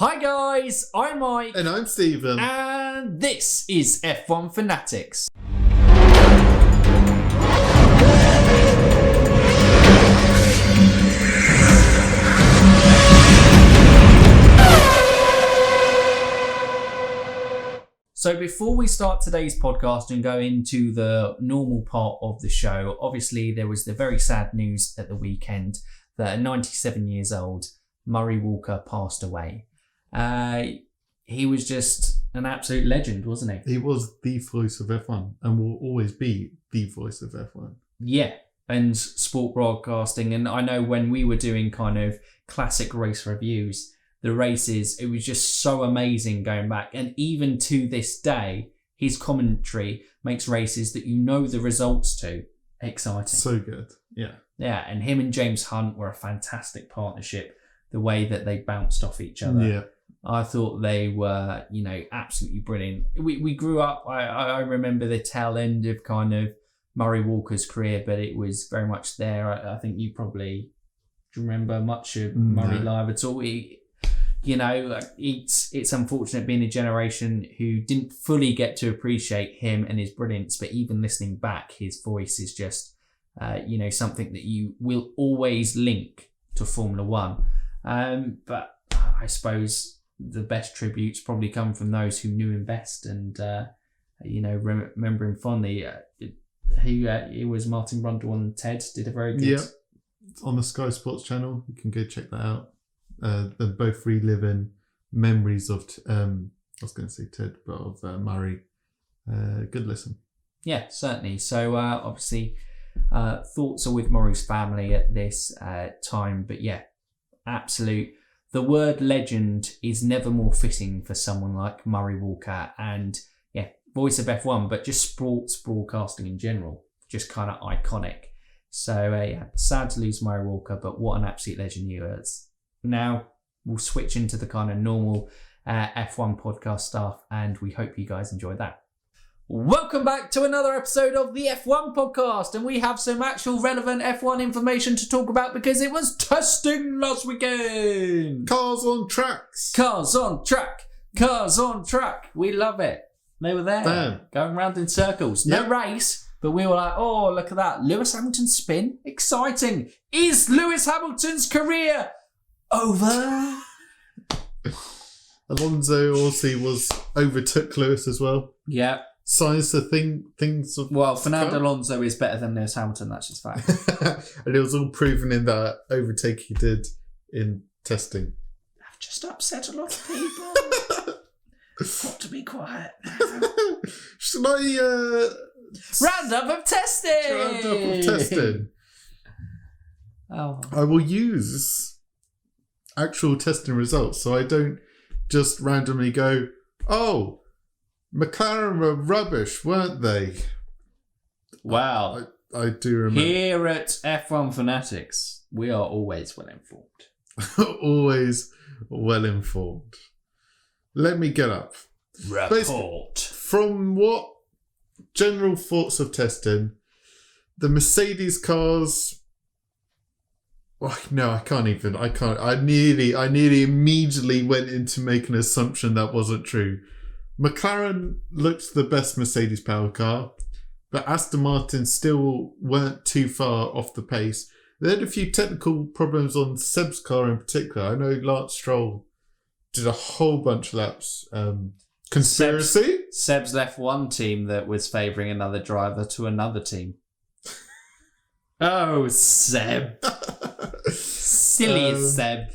Hi guys, I'm Mike. And I'm Stephen. And this is F1 Fanatics. So before we start today's podcast and go into the normal part of the show, obviously there was the very sad news at the weekend that at 97 years old, Murray Walker passed away. He was just an absolute legend, wasn't he? He was the voice of F1 and will always be the voice of F1. Yeah, and sport broadcasting. And I know when we were doing kind of classic race reviews, the races, it was just so amazing going back. And even to this day, his commentary makes races that you know the results to exciting. So good, yeah. Yeah, and him and James Hunt were a fantastic partnership, the way that they bounced off each other. Yeah. I thought they were, absolutely brilliant. We grew up, I remember the tail end of kind of Murray Walker's career, but it was very much there. I think you probably remember much of Murray live at all. It's unfortunate being a generation who didn't fully get to appreciate him and his brilliance, but even listening back, his voice is just, something that you will always link to Formula One. But I suppose the best tributes probably come from those who knew him best and, remember him fondly. He was Martin Brundle and Ted did a very good... Yeah, on the Sky Sports channel. You can go check that out. They're both reliving memories of, I was going to say Ted, but of Murray. Good listen. Yeah, certainly. So obviously thoughts are with Murray's family at this time. But yeah, absolute. The word legend is never more fitting for someone like Murray Walker. And yeah, voice of F1, but just sports broadcasting in general. Just kind of iconic. So sad to lose Murray Walker, but what an absolute legend he was. Now we'll switch into the kind of normal F1 podcast stuff, and we hope you guys enjoy that. Welcome back to another episode of the F1 podcast, and we have some actual relevant F1 information to talk about because it was testing last weekend. Cars on tracks. Cars on track. Cars on track. We love it. They were there, going round in circles. No race, but we were like, oh, look at that. Lewis Hamilton's spin. Exciting. Is Lewis Hamilton's career over? Alonso also overtook Lewis as well. Yeah. Signs to things. Well, Fernando Alonso is better than Lewis Hamilton. That's just fact. And it was all proven in that overtake he did in testing. I've just upset a lot of people. Got to be quiet now. Should I roundup of testing? Roundup of testing. Oh. I will use actual testing results, so I don't just randomly go, oh, McLaren were rubbish, weren't they? Wow. I do remember. Here at F1 Fanatics, we are always well informed. Always well informed. Let me get up. Report. From what general thoughts of testing, the Mercedes cars... Oh, no, I can't. I nearly immediately went into making an assumption that wasn't true. McLaren looked the best Mercedes power car, but Aston Martin still weren't too far off the pace. They had a few technical problems on Seb's car in particular. I know Lance Stroll did a whole bunch of laps. Conspiracy? Seb's left one team that was favouring another driver to another team. Oh, Seb. Silly Seb.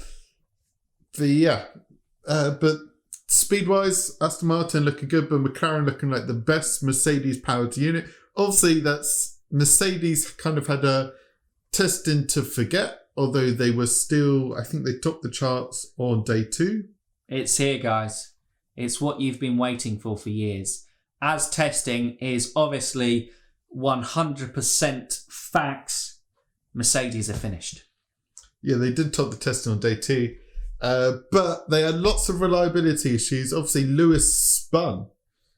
But speed-wise, Aston Martin looking good, but McLaren looking like the best Mercedes-powered unit. Obviously, that's Mercedes kind of had a testing to forget, although they were still, I think they topped the charts on day 2. It's here, guys. It's what you've been waiting for years. As testing is obviously 100% facts, Mercedes are finished. Yeah, they did top the testing on day 2. But they had lots of reliability issues. Obviously, Lewis spun,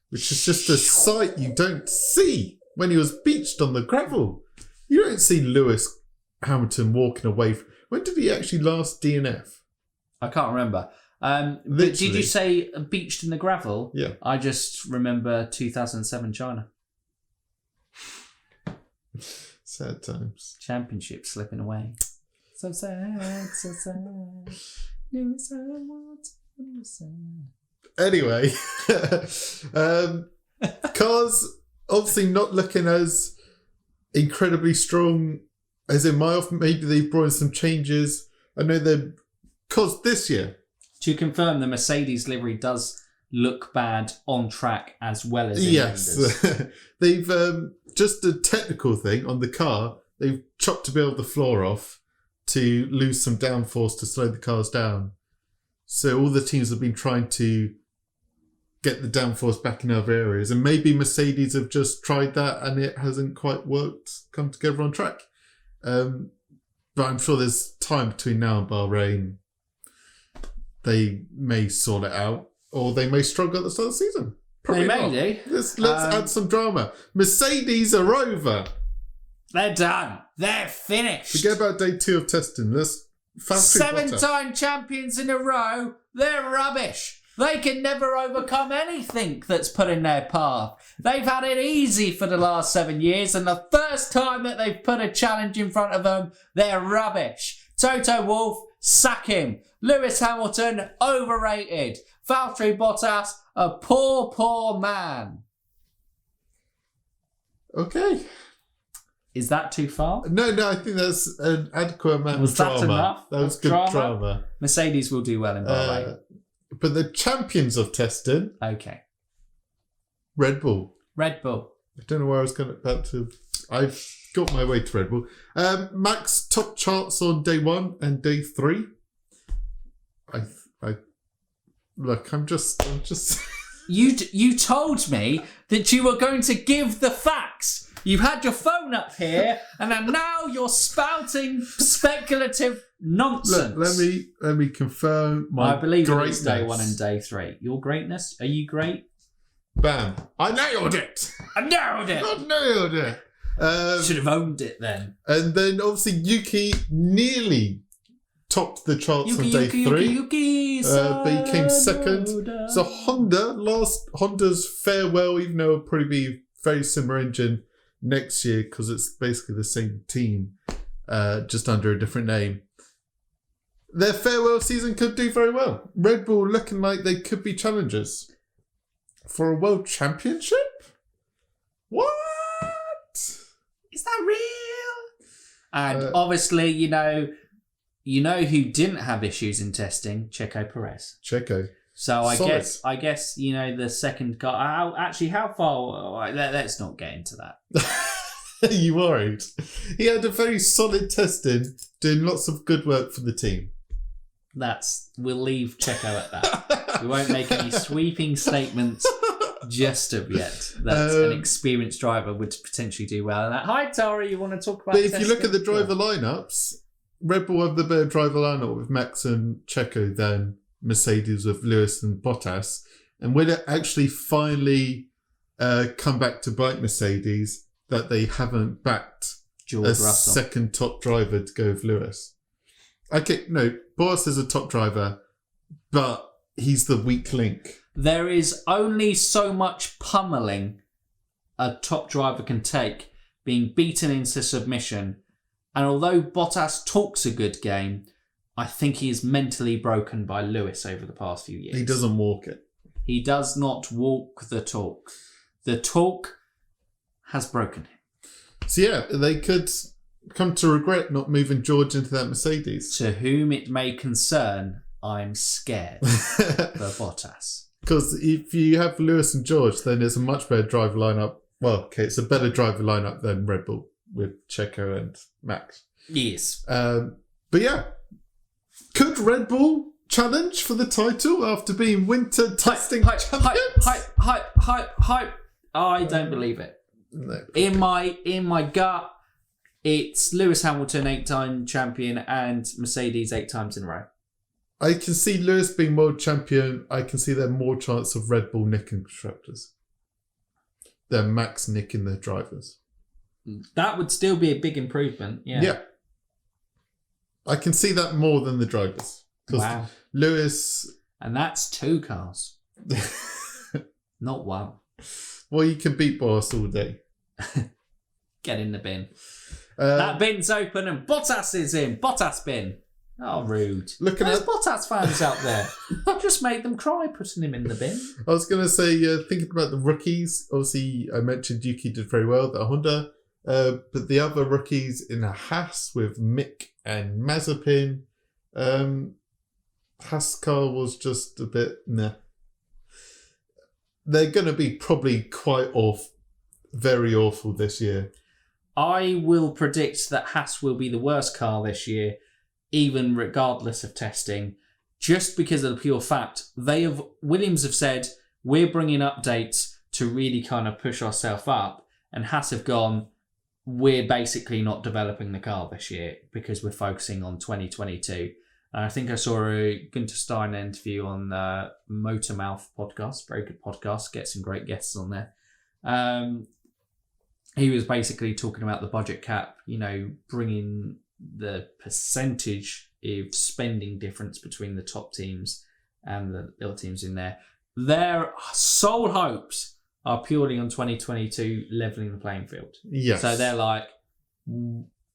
which is just a sight you don't see when he was beached on the gravel. You don't see Lewis Hamilton walking away. When did he actually last DNF? I can't remember. But did Literally. you say beached in the gravel? Yeah. I just remember 2007 China. Sad times. Championship slipping away. So sad, so sad. Lewis Hamilton. Anyway, cars obviously not looking as incredibly strong as in my off. Maybe they've brought in some changes. I know they're because this year. To confirm, the Mercedes livery does look bad on track as well as in Yes, renders. they've just a technical thing on the car. They've chopped a bit of the floor off to lose some downforce to slow the cars down. So all the teams have been trying to get the downforce back in other areas, and maybe Mercedes have just tried that and it hasn't quite worked, come together on track. But I'm sure there's time between now and Bahrain. They may sort it out, or they may struggle at the start of the season. Probably They may not. do. Let's add some drama. Mercedes are over. They're done. They're finished. Forget about day 2 of testing. Let's Seven-time champions in a row. They're rubbish. They can never overcome anything that's put in their path. They've had it easy for the last 7 years, and the first time that they've put a challenge in front of them, they're rubbish. Toto Wolff, sack him. Lewis Hamilton, overrated. Valtteri Bottas, a poor, poor man. Okay. Is that too far? No, I think that's an adequate amount Was of that drama. enough That was of good drama? drama. Mercedes will do well in Bahrain. But the champions of testing, Okay. Red Bull. Red Bull. I don't know where I was about to. I've got my way to Red Bull. Max top charts on day 1 and day 3. I look. I'm just. You told me that you were going to give the facts. You've had your phone up here, and then now you're spouting speculative nonsense. Look, let me confirm my I believe greatness. it's day 1 and day 3. Your greatness? Are you great? Bam! I nailed it. I nailed it. I nailed it. Should have owned it then. And then obviously Yuki nearly topped the charts on day 3. But he came second. So Honda's farewell, even though it'll probably be very similar engine next year because it's basically the same team, just under a different name. Their farewell season could do very well. Red Bull looking like they could be challengers for a world championship. What? Is that real? And obviously, you know who didn't have issues in testing? Checo Perez. Checo. So I Solid. guess the second guy. How far? Let's not get into that. Are you worried? He had a very solid testing, doing lots of good work for the team. We'll leave Checo at that. We won't make any sweeping statements just of yet. That an experienced driver would potentially do well in that. Hi, Tara. You want to talk about? But if you look at the driver lineups, Red Bull have the better driver lineup with Max and Checo than Mercedes with Lewis and Bottas. And will it actually finally come back to bite Mercedes that they haven't backed George a Russell. second top driver to go with Lewis? Okay, no, Bottas is a top driver, but he's the weak link. There is only so much pummeling a top driver can take, being beaten into submission. And although Bottas talks a good game, I think he is mentally broken by Lewis over the past few years. He doesn't walk it. He does not walk the talk. The talk has broken him. So yeah, they could come to regret not moving George into that Mercedes. To whom it may concern, I'm scared for Bottas. Because if you have Lewis and George, then it's a much better driver lineup. Well, okay, it's a better driver lineup than Red Bull with Checo and Max. Yes. But yeah, could Red Bull challenge for the title after being winter testing champions? Hype. I don't believe it. No. In my gut, it's Lewis Hamilton, 8-time champion, and Mercedes 8 times in a row. I can see Lewis being world champion. I can see there more chance of Red Bull nicking constructors than Max nicking their drivers. That would still be a big improvement. Yeah. I can see that more than the drivers. Because Wow. Lewis And that's 2 cars. Not 1. Well, you can beat Boris all day. Get in the bin. That bin's open and Bottas is in. Bottas bin. Oh, rude. There's Bottas fans out there. I just made them cry putting him in the bin. I was going to say, thinking about the rookies, obviously I mentioned Yuki did very well at Honda, but the other rookies in a Haas with Mick and Mazepin, Haas car was just a bit meh. They're going to be probably quite very awful this year. I will predict that Haas will be the worst car this year, even regardless of testing, just because of the pure fact Williams have said, we're bringing updates to really kind of push ourselves up, and Haas have gone, we're basically not developing the car this year because we're focusing on 2022. I think I saw a Günther Steiner interview on the Motormouth podcast, very good podcast, get some great guests on there. He was basically talking about the budget cap, bringing the percentage of spending difference between the top teams and the little teams in there. Their sole hopes are purely on 2022 levelling the playing field. Yes. So they're like,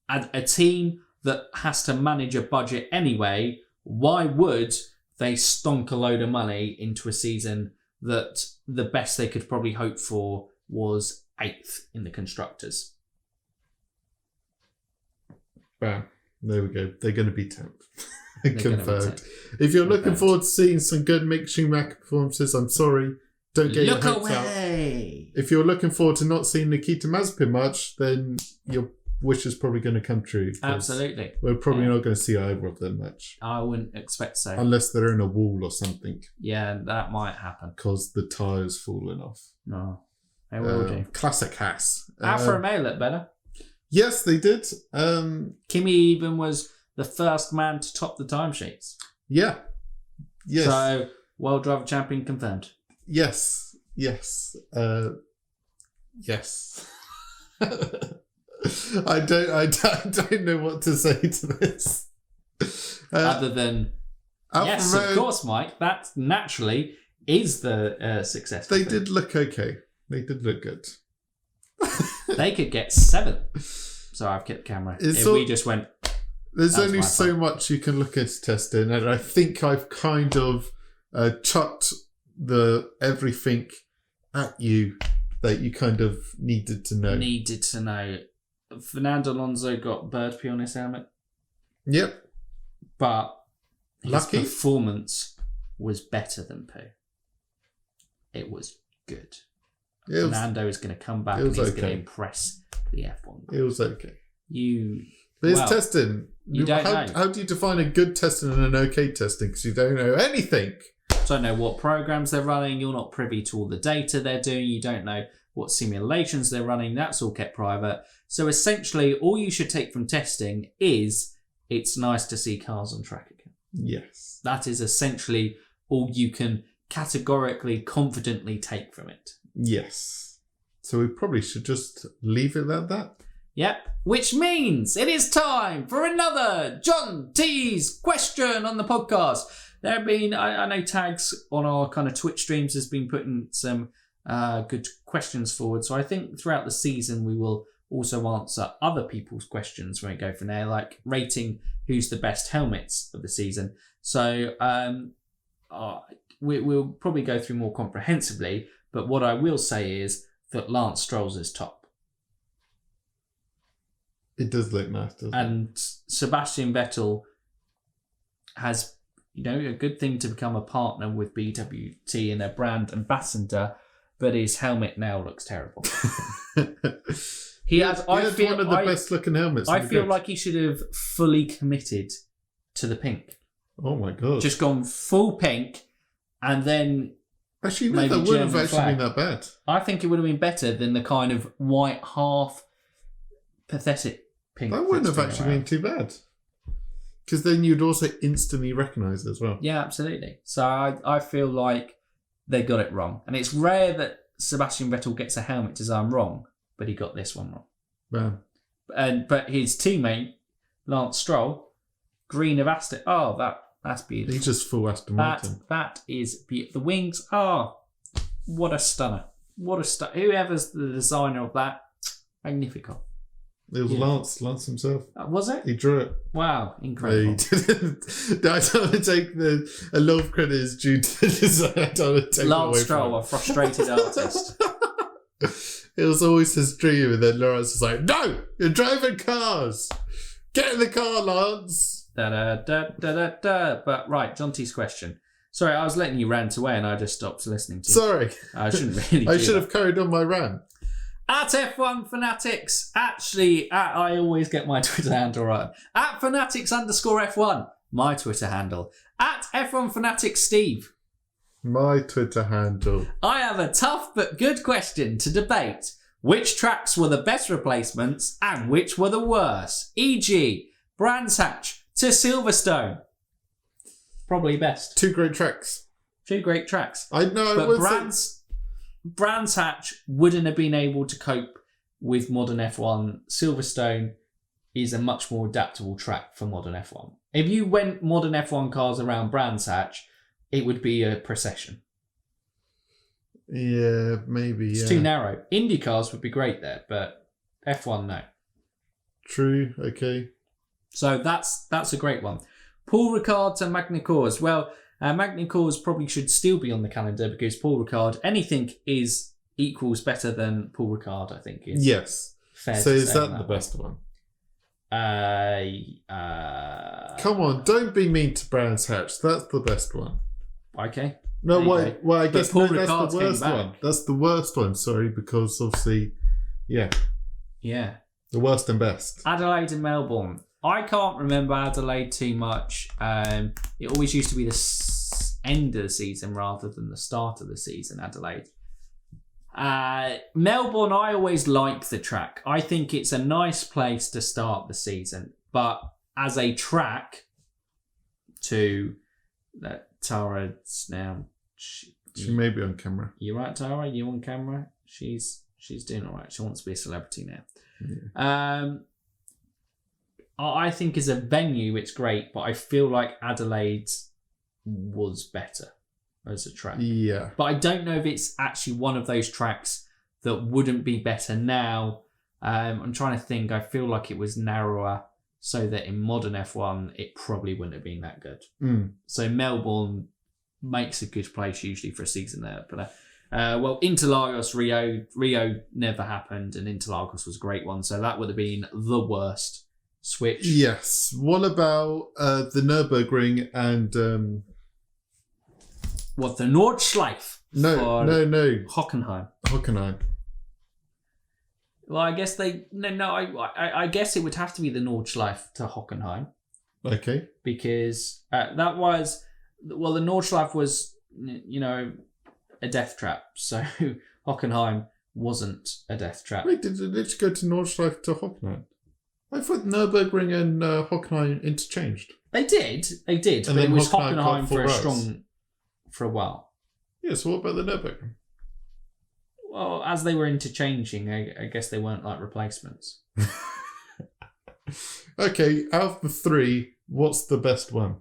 a team that has to manage a budget anyway, why would they stonk a load of money into a season that the best they could probably hope for was 8th in the Constructors? Bam. There we go. They're going to be 10th. Confirmed. If you're looking forward to seeing some good Mick Schumacher performances, I'm sorry. Don't get your hopes out. If you're looking forward to not seeing Nikita Mazepin much, then your wish is probably going to come true. Absolutely. We're probably not going to see either of them much. I wouldn't expect so. Unless they're in a wall or something. Yeah, that might happen. Because the tyre's fallen off. No. They will do. Classic Haas. Alfa Romeo looked better. Yes, they did. Kimi even was the first man to top the timesheets. Yeah. Yes. So, World Driver Champion confirmed. Yes. Yes. Yes. I don't know what to say to this. Other than, yes, of course, Mike. That naturally is the success. They did look okay. They did look good. They could get 7th. Sorry, I've kept the camera. We just went... There's only so much you can look at testing, and I think I've kind of chucked everything at you that you kind of needed to know. Fernando Alonso got bird pee on his helmet. Yep. But his performance was better than poo. It was good. Fernando is going to come back and he's going to impress the F1. It was okay. But it's testing. You don't know. How do you define a good testing and an okay testing? Because you don't know anything. Don't know what programs they're running. You're not privy to all the data they're doing. You don't know what simulations they're running. That's all kept private. So essentially, all you should take from testing is it's nice to see cars on track again. Yes. That is essentially all you can categorically, confidently take from it. Yes. So we probably should just leave it at that. Yep. Which means it is time for another Jonty's question on the podcast. There have been, I know Tags on our kind of Twitch streams has been putting some good questions forward. So I think throughout the season we will also answer other people's questions when we go from there, like rating who's the best helmets of the season. So we'll probably go through more comprehensively, but what I will say is that Lance Stroll's is top. It does look nice, doesn't it? And Sebastian Vettel has, a good thing to become a partner with BWT and a brand ambassador, but his helmet now looks terrible. He has one of the best looking helmets. I feel like he should have fully committed to the pink. Oh my god! Just gone full pink, and then actually, no, that wouldn't have actually been that bad. I think it would have been better than the kind of white half pathetic pink. That wouldn't have actually been too bad, because then you'd also instantly recognise it as well. Yeah, absolutely. So I feel like they got it wrong, and it's rare that Sebastian Vettel gets a helmet design wrong. But he got this one wrong. Wow. But his teammate, Lance Stroll, green of Aston. Oh, That's beautiful. He's just full Aston Martin. That is beautiful. The wings are... What a stunner. What a stunner. Whoever's the designer of that, magnifico. It was Lance himself. Was it? He drew it. Wow, incredible. He didn't. I don't want to take a lot of credit is due to the design. I don't want to take Lance it away Stroll, from a frustrated artist. It was always his dream, and then Lawrence was like, "No, you're driving cars. Get in the car, Lance." But right, Jonty's question. Sorry, I was letting you rant away, and I just stopped listening to you. Sorry, I shouldn't really. I should have carried on my rant. At F1 Fanatics, actually, I always get my Twitter handle right. At Fanatics_F1, my Twitter handle. At F1 Fanatics Steve. My Twitter handle. I have a tough but good question to debate. Which tracks were the best replacements and which were the worst? E.g., Brands Hatch to Silverstone. Probably best. Two great tracks. Two great tracks. I know, but Brands Hatch wouldn't have been able to cope with modern F1. Silverstone is a much more adaptable track for modern F1. If you went modern F1 cars around Brands Hatch, it would be a procession. Yeah, maybe. It's too narrow. Indy cars would be great there, but F1 no. True. Okay. So that's a great one. Paul Ricard to Magny-Cours. Well, Magny-Cours probably should still be on the calendar because Paul Ricard, anything is equals better than Paul Ricard, I think. Is yes. Fair so to is say that the best one? Come on, don't be mean to Brands Hatch. That's the best one. Okay. No, why? Well, I guess Paul that's Ricard's the worst one. That's the worst one. Sorry, because obviously, yeah, the worst and best. Adelaide and Melbourne. I can't remember Adelaide too much. It always used to be the end of the season rather than the start of the season. Adelaide. Melbourne, I always like the track. I think it's a nice place to start the season, but as a track to that Tara's now. She may be on camera. You right, Tara? You on camera? She's doing all right. She wants to be a celebrity now. Yeah. I think as a venue it's great, but I feel like Adelaide was better as a track. Yeah. But I don't know if it's actually one of those tracks that wouldn't be better now. I'm trying to think. I feel like it was narrower so that in modern F1 it probably wouldn't have been that good. So Melbourne makes a good place usually for a season there. But well, Interlagos, Rio never happened, and Interlagos was a great one. So that would have been the worst switch. Yes. What about the Nürburgring and what, the Nordschleife? No. Hockenheim. Well, I guess I guess it would have to be the Nordschleife to Hockenheim. Okay. Because that was, well, the Nordschleife was, a death trap. So Hockenheim wasn't a death trap. Wait, did it go to Nordschleife to Hockenheim? I thought Nürburgring and Hockenheim interchanged. They did, And but it was Hockenheim Hockenheim for a while. Yeah, so what about the Nürburgring? Well, as they were interchanging, I guess they weren't like replacements. Okay, out of the three, what's the best one?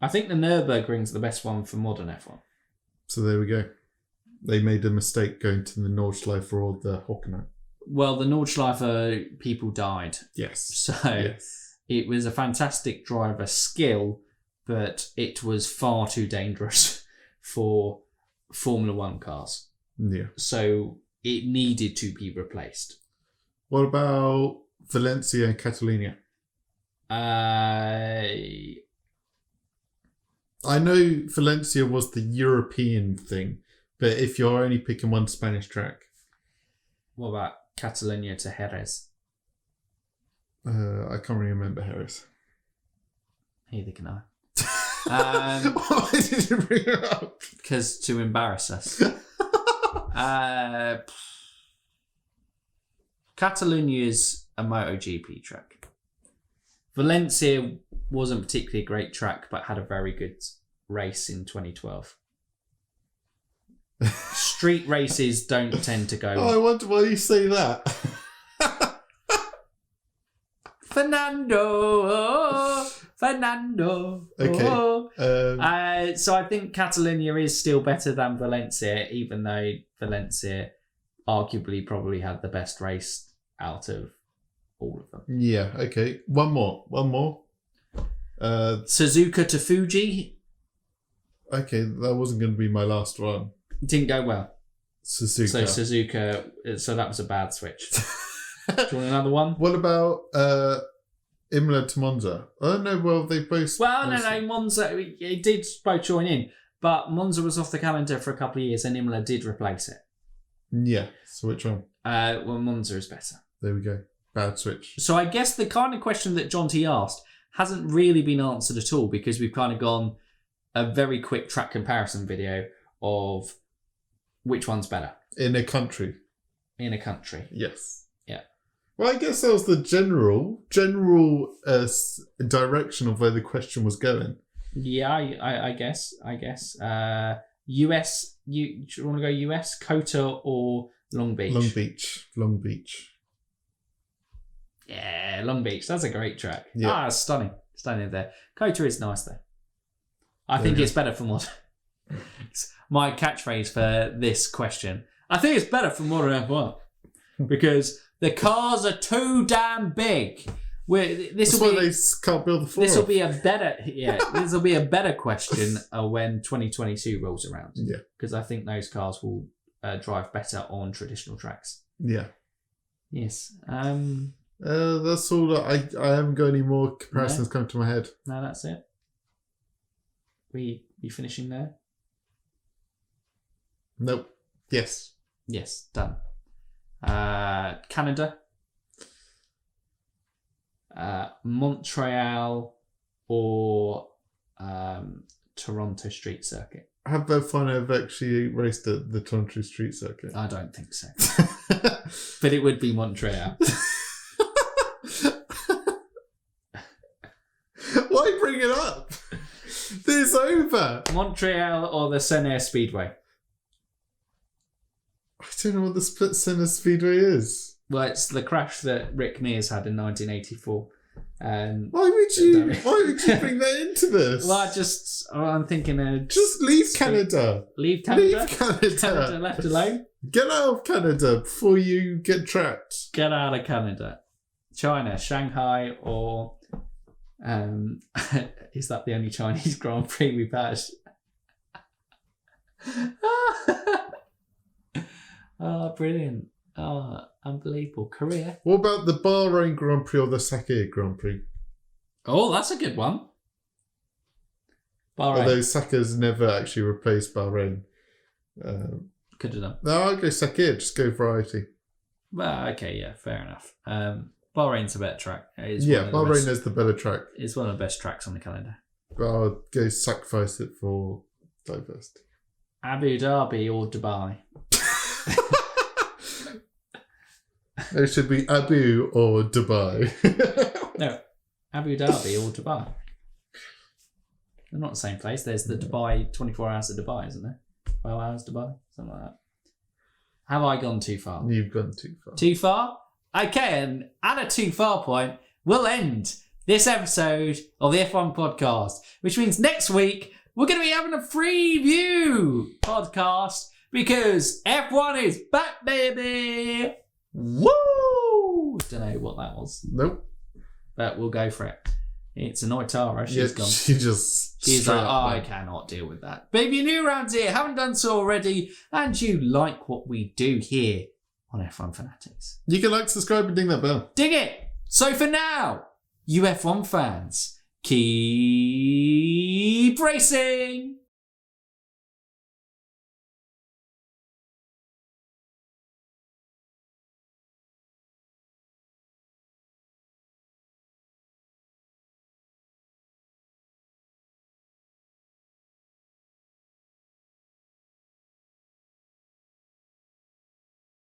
I think the Nürburgring's the best one for modern F1. So there we go. They made a mistake going to the Nordschleife or the Hockenheim. Well, the Nordschleife people died. Yes. So yes. It was a fantastic driver skill, but it was far too dangerous for Formula One cars. Yeah. So it needed to be replaced. What about Valencia and Catalonia? I know Valencia was the European thing, but if you're only picking one Spanish track. What about Catalonia to Jerez? I can't really remember Jerez. Neither can I. Why did you bring it up? Because to embarrass us. Catalonia is a MotoGP track. Valencia wasn't particularly a great track, but had a very good race in 2012. Street races don't tend to go. Oh, I wonder why you say that. Fernando! Fernando. Okay. Oh. So I think Catalonia is still better than Valencia, even though Valencia arguably probably had the best race out of all of them. Yeah, okay. One more. Suzuka to Fuji. Okay, that wasn't going to be my last one. Didn't go well. Suzuka. So Suzuka, so that was a bad switch. Do you want another one? What about Imola to Monza? Oh, no, well, they both... Well, no, Monza, it did both join in, but Monza was off the calendar for a couple of years and Imola did replace it. Yeah, so which one? Well, Monza is better. There we go. Bad switch. So I guess the kind of question that Jonty asked hasn't really been answered at all because we've kind of gone a very quick track comparison video of which one's better. In a country. Yeah. Yes. Well, I guess that was the general direction of where the question was going. Yeah, I guess. US, do you want to go US, Kota or Long Beach? Long Beach. Yeah, Long Beach. That's a great track. Yeah. It's stunning. Stunning there. Kota is nice though. I think it's better for modern. My catchphrase for this question. I think it's better for modern F1 because the cars are too damn big. This will be. They can't build the floor. This will be a better. Yeah, this will be a better question when 2022 rolls around. Yeah, because I think those cars will drive better on traditional tracks. Yeah. Yes. That's all. I haven't got any more comparisons come to my head. No, that's it. We finishing there? Nope. Yes. Yes, done. Canada, Montreal, or Toronto Street Circuit. How about fun I've actually raced at the Toronto Street Circuit? I don't think so. But it would be Montreal. Why bring it up? It's over. Montreal or the Seine Speedway? I don't know what the Split Centre Speedway is. Well, it's the crash that Rick Mears had in 1984. Why would you bring that into this? Well, I'm thinking just leave Canada. Leave Canada? Leave Canada. Canada left alone? Get out of Canada before you get trapped. Get out of Canada. China, Shanghai, or is that the only Chinese Grand Prix we've had? Oh, brilliant. Oh, unbelievable. Korea. What about the Bahrain Grand Prix or the Sakhir Grand Prix? Oh, that's a good one. Bahrain. Although Sakhir's never actually replaced Bahrain. Could have done. No, I'll go Sakhir. Just go variety. Well, okay, yeah, fair enough. Bahrain's a better track. Bahrain is the better track. It's one of the best tracks on the calendar. But I'll go sacrifice it for diversity. Abu Dhabi or Dubai? It should be Abu or Dubai. No, Abu Dhabi or Dubai. They're not the same place. There's the Dubai 24 hours of Dubai, isn't there? 12 hours Dubai, something like that. Have I gone too far? You've gone too far. Too far? Okay, and at a too far point, we'll end this episode of the F1 podcast, which means next week we're going to be having a preview podcast because F1 is back, baby! Woo! Don't know what that was. Nope. But we'll go for it. It's Annoy Tara. She's gone. She's like, I cannot deal with that. But if you're new around here, haven't done so already, and you like what we do here on F1 Fanatics, you can like, subscribe, and ding that bell. Ding it! So for now, you F1 fans, keep racing!